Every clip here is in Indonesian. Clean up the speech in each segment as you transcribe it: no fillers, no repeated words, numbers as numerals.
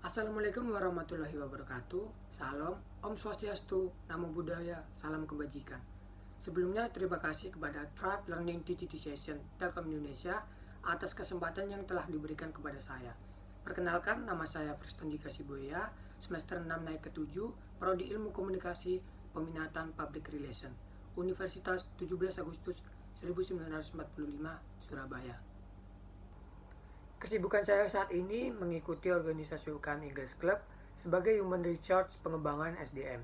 Assalamualaikum warahmatullahi wabarakatuh. Salam, Om Swastiastu, Namo Buddhaya, salam kebajikan. Sebelumnya terima kasih kepada Tribe Learning Digitization Telkom Indonesia atas kesempatan yang telah diberikan kepada saya. Perkenalkan, nama saya Friston Dika Siboya, semester 6 naik ke-7, Prodi Ilmu Komunikasi, Peminatan Public Relation, Universitas 17 Agustus 1945, Surabaya. Kesibukan saya saat ini mengikuti organisasi UKM English Club sebagai Human Resource Pengembangan SDM.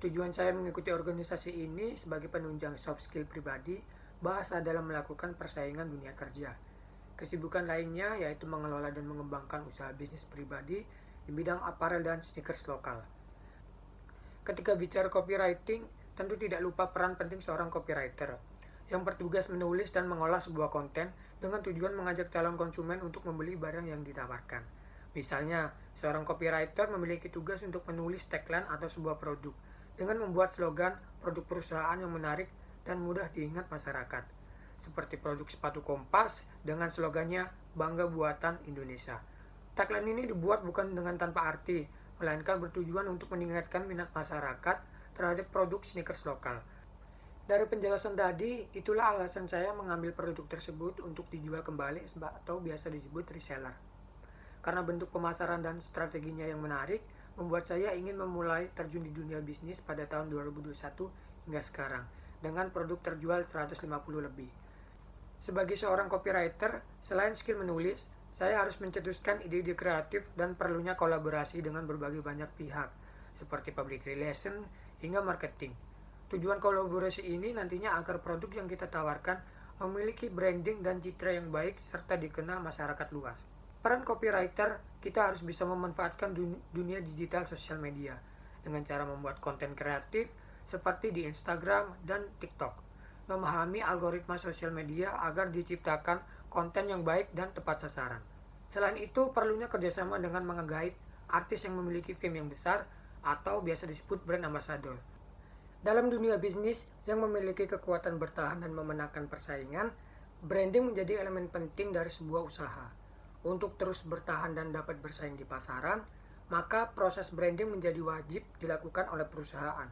Tujuan saya mengikuti organisasi ini sebagai penunjang soft skill pribadi, bahasa dalam melakukan persaingan dunia kerja. Kesibukan lainnya yaitu mengelola dan mengembangkan usaha bisnis pribadi di bidang apparel dan sneakers lokal. Ketika bicara copywriting, tentu tidak lupa peran penting seorang copywriter yang bertugas menulis dan mengolah sebuah konten dengan tujuan mengajak calon konsumen untuk membeli barang yang ditawarkan. Misalnya, seorang copywriter memiliki tugas untuk menulis tagline atau sebuah produk dengan membuat slogan produk perusahaan yang menarik dan mudah diingat masyarakat. Seperti produk sepatu Kompas dengan slogannya Bangga Buatan Indonesia. Tagline ini dibuat bukan dengan tanpa arti, melainkan bertujuan untuk meningkatkan minat masyarakat terhadap produk sneakers lokal. Dari penjelasan tadi, itulah alasan saya mengambil produk tersebut untuk dijual kembali atau biasa disebut reseller. Karena bentuk pemasaran dan strateginya yang menarik, membuat saya ingin memulai terjun di dunia bisnis pada tahun 2021 hingga sekarang, dengan produk terjual 150 lebih. Sebagai seorang copywriter, selain skill menulis, saya harus mencetuskan ide-ide kreatif dan perlunya kolaborasi dengan berbagai banyak pihak, seperti public relation hingga marketing. Tujuan kolaborasi ini nantinya agar produk yang kita tawarkan memiliki branding dan citra yang baik serta dikenal masyarakat luas. Peran copywriter, kita harus bisa memanfaatkan dunia digital sosial media dengan cara membuat konten kreatif seperti di Instagram dan TikTok. Memahami algoritma sosial media agar diciptakan konten yang baik dan tepat sasaran. Selain itu, perlunya kerjasama dengan mengait artis yang memiliki fame yang besar atau biasa disebut brand ambassador. Dalam dunia bisnis yang memiliki kekuatan bertahan dan memenangkan persaingan, branding menjadi elemen penting dari sebuah usaha. Untuk terus bertahan dan dapat bersaing di pasaran, maka proses branding menjadi wajib dilakukan oleh perusahaan.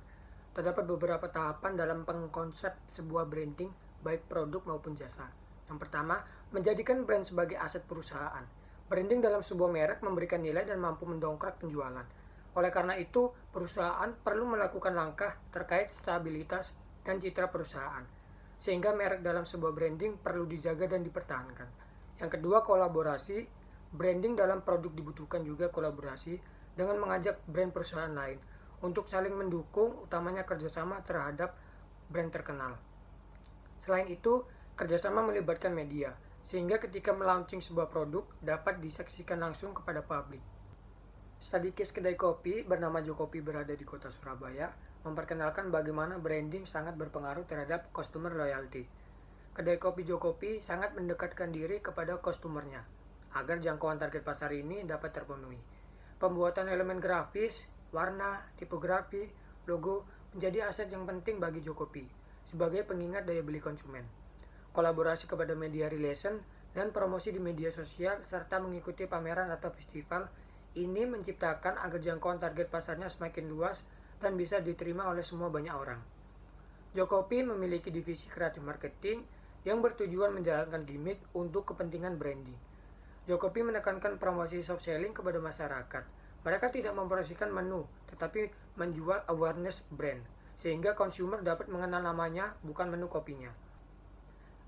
Terdapat beberapa tahapan dalam pengkonsep sebuah branding, baik produk maupun jasa. Yang pertama, menjadikan brand sebagai aset perusahaan. Branding dalam sebuah merek memberikan nilai dan mampu mendongkrak penjualan. Oleh karena itu, perusahaan perlu melakukan langkah terkait stabilitas dan citra perusahaan, sehingga merek dalam sebuah branding perlu dijaga dan dipertahankan. Yang kedua, kolaborasi. Branding dalam produk dibutuhkan juga kolaborasi dengan mengajak brand perusahaan lain untuk saling mendukung, utamanya kerjasama terhadap brand terkenal. Selain itu, kerjasama melibatkan media, sehingga ketika melaunching sebuah produk dapat disaksikan langsung kepada publik. Studies kedai kopi bernama Jokopi berada di kota Surabaya memperkenalkan bagaimana branding sangat berpengaruh terhadap customer loyalty. Kedai kopi Jokopi sangat mendekatkan diri kepada customernya agar jangkauan target pasar ini dapat terpenuhi. Pembuatan elemen grafis, warna, tipografi, logo menjadi aset yang penting bagi Jokopi sebagai pengingat daya beli konsumen. Kolaborasi kepada media relation dan promosi di media sosial serta mengikuti pameran atau festival ini menciptakan agar jangkauan target pasarnya semakin luas dan bisa diterima oleh semua banyak orang. Jokopi memiliki divisi kreatif marketing yang bertujuan menjalankan gimmick untuk kepentingan branding. Jokopi menekankan promosi soft selling kepada masyarakat. Mereka tidak mempromosikan menu, tetapi menjual awareness brand, sehingga konsumer dapat mengenal namanya, bukan menu kopinya.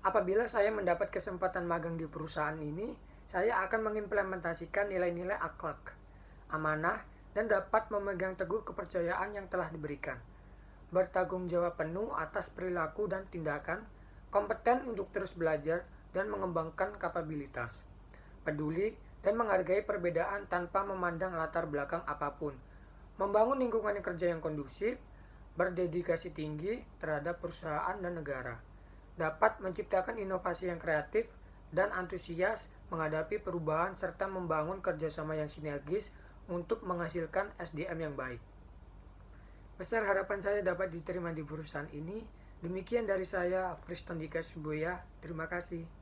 Apabila saya mendapat kesempatan magang di perusahaan ini, saya akan mengimplementasikan nilai-nilai akhlak, amanah, dan dapat memegang teguh kepercayaan yang telah diberikan. Bertanggung jawab penuh atas perilaku dan tindakan, kompeten untuk terus belajar dan mengembangkan kapabilitas, peduli dan menghargai perbedaan tanpa memandang latar belakang apapun, membangun lingkungan kerja yang kondusif, berdedikasi tinggi terhadap perusahaan dan negara, dapat menciptakan inovasi yang kreatif dan antusias menghadapi perubahan serta membangun kerjasama yang sinergis untuk menghasilkan SDM yang baik. Besar harapan saya dapat diterima di perusahaan ini. Demikian dari saya, Friston Dika Siboya. Terima kasih.